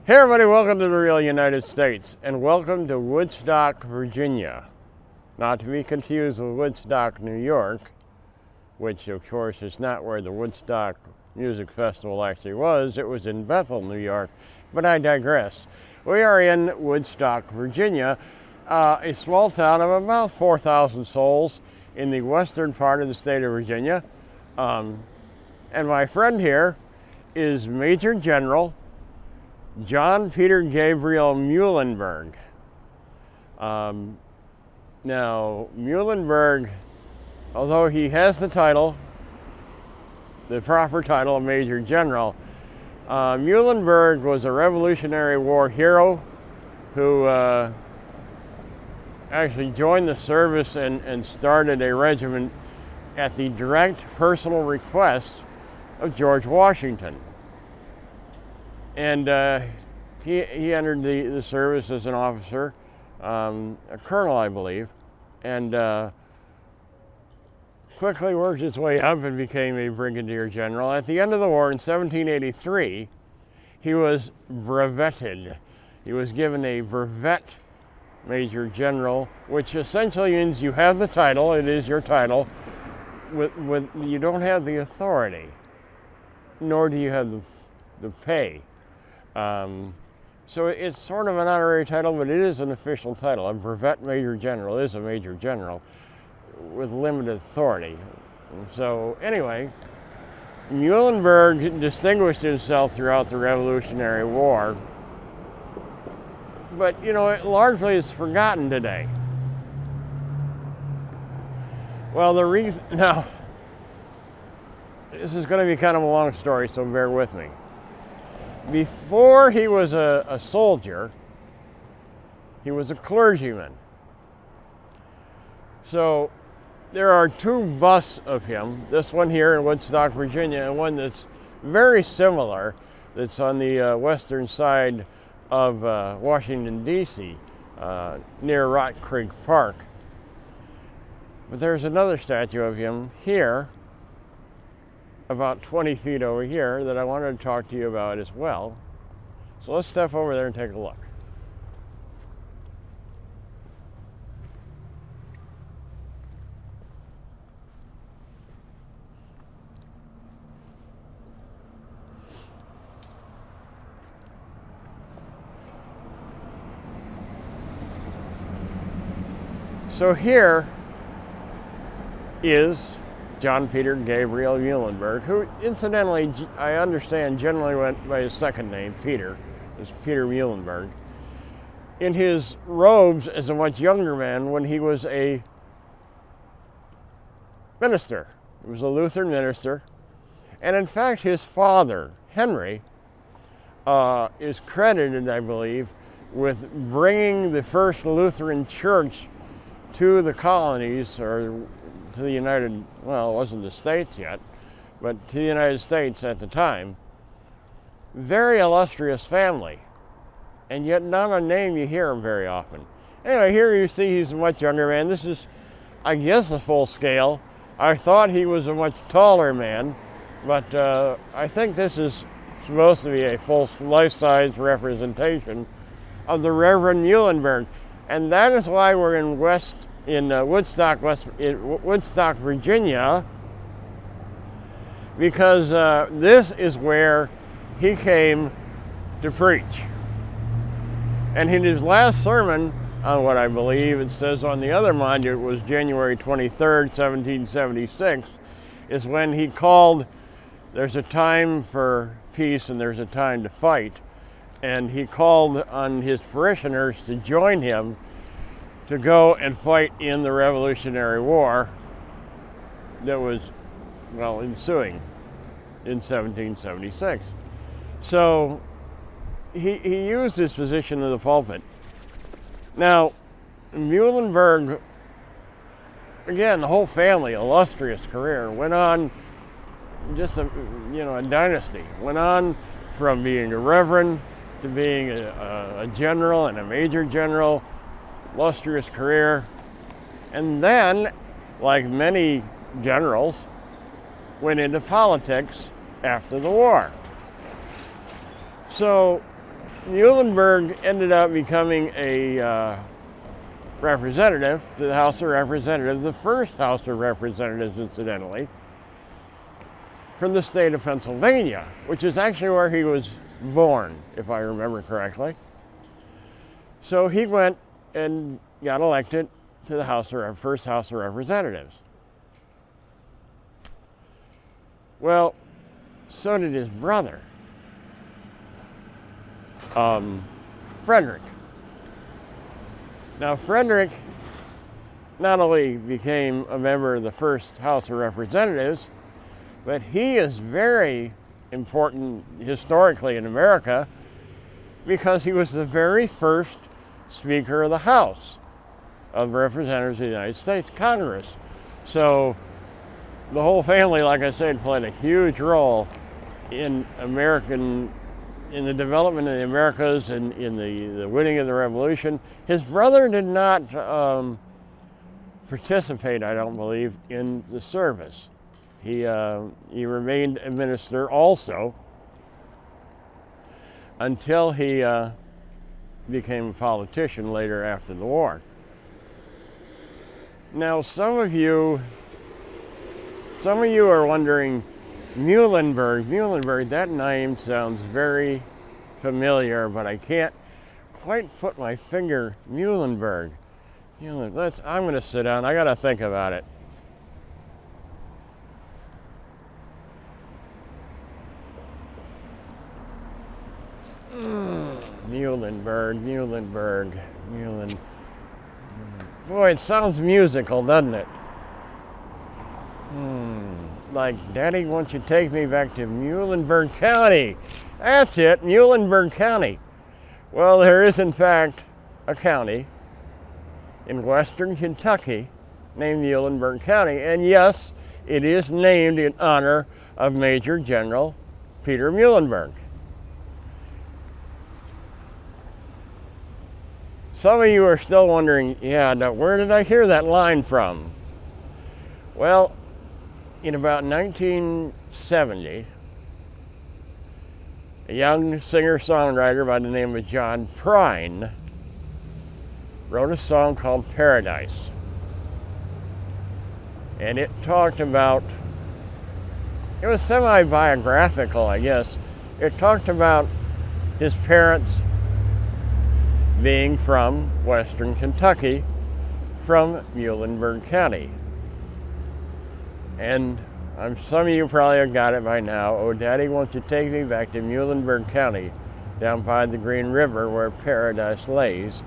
Hey everybody, welcome to the real United States, and welcome to Woodstock, Virginia. Not to be confused with Woodstock, New York, which of course is not where the Woodstock Music Festival actually was. It was in Bethel, New York, but I digress. We are in Woodstock, Virginia, a small town of about 4,000 souls in the western part of the state of Virginia. And my friend here is Major General John Peter Gabriel Muhlenberg. Now, Muhlenberg, although he has the title, the proper title of Major General, Muhlenberg was a Revolutionary War hero who actually joined the service and started a regiment at the direct personal request of George Washington. And he entered the service as an officer, a colonel, I believe, and quickly worked his way up and became a brigadier general. At the end of the war in 1783, he was brevetted. He was given a brevet major general, which essentially means you have the title, it is your title, with you don't have the authority, nor do you have the pay. So it's sort of an honorary title, but it is an official title. A brevet major general is a major general with limited authority. So anyway, Muhlenberg distinguished himself throughout the Revolutionary War, but you know, it largely is forgotten today. Well, the reason, now, this is going to be kind of a long story, so bear with me. Before he was a soldier, he was a clergyman. So there are two busts of him, this one here in Woodstock, Virginia, and one that's very similar that's on the western side of Washington, D.C., near Rock Creek Park. But there's another statue of him here, about 20 feet over here, that I wanted to talk to you about as well. So let's step over there and take a look. So here is John Peter Gabriel Muhlenberg, who incidentally, I understand, generally went by his second name, Peter. It's Peter Muhlenberg. In his robes as a much younger man when he was a minister. He was a Lutheran minister. And in fact, his father, Henry, is credited, I believe, with bringing the first Lutheran church to the colonies, or to the United, well, it wasn't the States yet, but to the United States at the time. Very illustrious family, and yet not a name you hear very often. Anyway, here you see he's a much younger man. This is, I guess, a full scale. I thought he was a much taller man, but I think this is supposed to be a full life-size representation of the Reverend Muhlenberg. And that is why we're in Woodstock, Virginia, because this is where he came to preach. And in his last sermon, on what I believe it says on the other monument was January 23rd, 1776, is when he called, there's a time for peace and there's a time to fight. And he called on his parishioners to join him to go and fight in the Revolutionary War that was, well, ensuing in 1776. So he used his position in the pulpit. Now, Muhlenberg, again, the whole family, illustrious career, went on just a dynasty. Went on from being a reverend to being a general and a major general, illustrious career. And then, like many generals, went into politics after the war. So Muhlenberg ended up becoming a representative to the House of Representatives, the first House of Representatives, incidentally, from the state of Pennsylvania, which is actually where he was born, if I remember correctly. So he went and got elected to the first House of Representatives. Well, so did his brother, Frederick. Now, Frederick not only became a member of the first House of Representatives, but he is very important historically in America because he was the very first Speaker of the House of Representatives of the United States Congress. So the whole family, like I said, played a huge role in the development of the Americas and in the winning of the Revolution. His brother did not participate, I don't believe, in the service. He remained a minister also until he became a politician later after the war. Now, some of you are wondering, Muhlenberg, that name sounds very familiar, but I can't quite put my finger. Muhlenberg. I'm going to sit down. I got to think about it. Muhlenberg. Boy, it sounds musical, doesn't it? Like, Daddy, won't you take me back to Muhlenberg County? That's it, Muhlenberg County. Well, there is, in fact, a county in western Kentucky named Muhlenberg County. And yes, it is named in honor of Major General Peter Muhlenberg. Some of you are still wondering, now where did I hear that line from? Well, in about 1970, a young singer-songwriter by the name of John Prine wrote a song called Paradise. And it talked about, it was semi-biographical, I guess. It talked about his parents being from western Kentucky, from Muhlenberg County. And some of you probably have got it by now. Oh, Daddy, won't you take me back to Muhlenberg County, down by the Green River where paradise lays?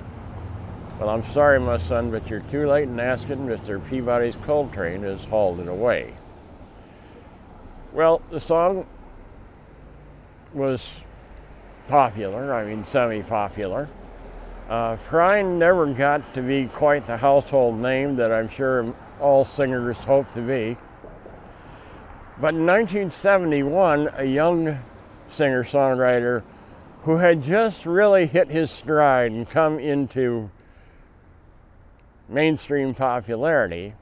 Well, I'm sorry, my son, but you're too late in asking. Mr. Peabody's coal train has hauled it away. Well, the song was popular, semi-popular. Prine never got to be quite the household name that I'm sure all singers hope to be. But in 1971, a young singer-songwriter who had just really hit his stride and come into mainstream popularity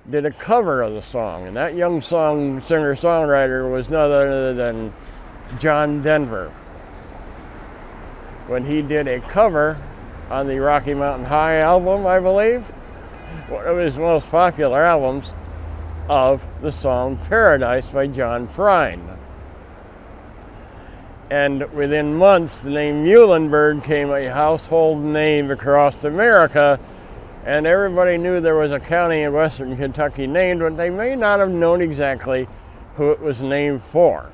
did a cover of the song. And that young singer-songwriter was none other than John Denver, when he did a cover on the Rocky Mountain High album, I believe, one of his most popular albums, of the song Paradise by John Prine. And within months, the name Muhlenberg became a household name across America, and everybody knew there was a county in western Kentucky named, but they may not have known exactly who it was named for.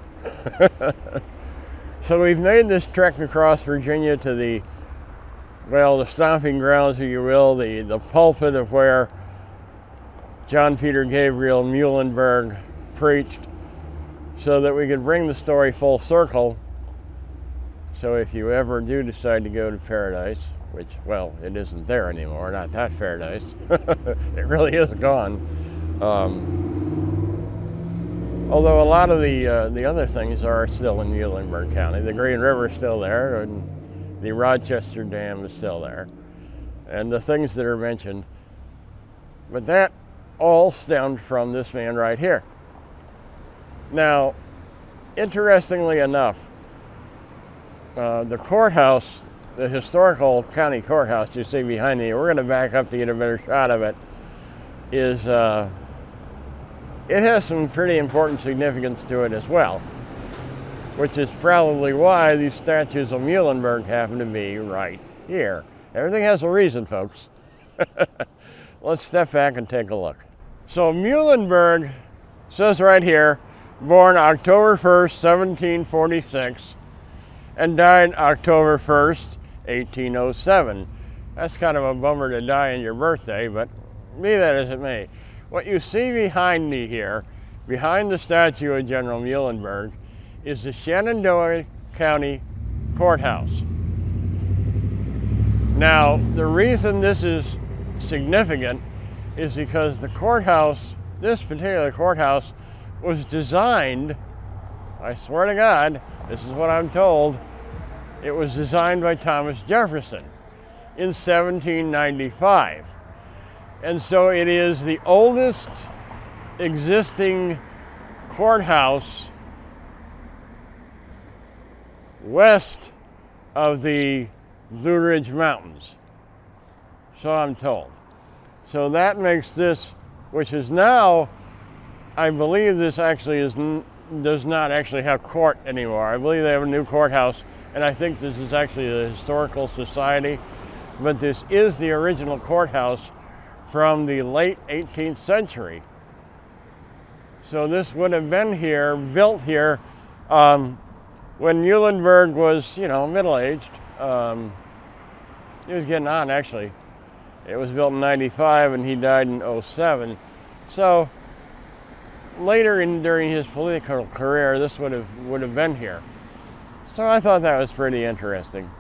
So we've made this trek across Virginia to the stomping grounds, if you will, the pulpit of where John Peter Gabriel Muhlenberg preached, so that we could bring the story full circle. So if you ever do decide to go to Paradise, which, well, it isn't there anymore, not that Paradise, it really is gone. Although a lot of the other things are still in Muhlenberg County. The Green River is still there, and the Rochester Dam is still there, and the things that are mentioned. But that all stemmed from this man right here. Now, interestingly enough, the courthouse, the historical county courthouse you see behind me, we're going to back up to get a better shot of it, is it has some pretty important significance to it as well, which is probably why these statues of Muhlenberg happen to be right here. Everything has a reason, folks. Let's step back and take a look. So Muhlenberg says right here, born October 1st, 1746, and died October 1st, 1807. That's kind of a bummer to die on your birthday, but be that as it may. What you see behind me here, behind the statue of General Muhlenberg, is the Shenandoah County Courthouse. Now, the reason this is significant is because the courthouse, this particular courthouse, was designed, I swear to God, this is what I'm told, it was designed by Thomas Jefferson in 1795. And so it is the oldest existing courthouse west of the Blue Ridge Mountains, so I'm told. So that makes this, which is now, I believe this actually does not actually have court anymore. I believe they have a new courthouse, and I think this is actually the Historical Society, but this is the original courthouse from the late 18th century. So this would have been here, built here, when Muhlenberg was, middle-aged. He was getting on, actually. It was built in 95 and he died in 07. So later during his political career, this would have been here. So I thought that was pretty interesting.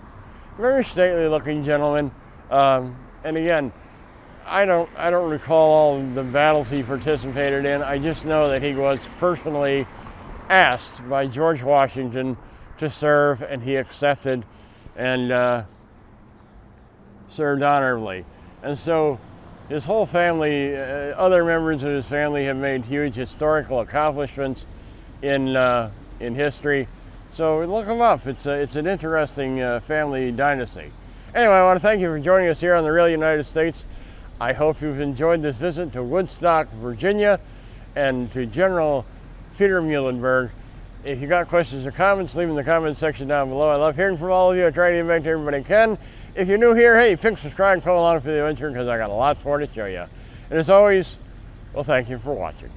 Very stately looking gentleman. And again, I don't recall all the battles he participated in. I just know that he was personally asked by George Washington to serve, and he accepted and served honorably. And so his whole family, other members of his family have made huge historical accomplishments in history. So look them up. It's an interesting family dynasty. Anyway, I want to thank you for joining us here on the Real United States. I hope you've enjoyed this visit to Woodstock, Virginia, and to General Peter Muhlenberg. If you got questions or comments, leave them in the comments section down below. I love hearing from all of you. I try to get back to everybody I can. If you're new here, hey, pick, subscribe, come along for the adventure because I got a lot more to show you. And as always, well, thank you for watching.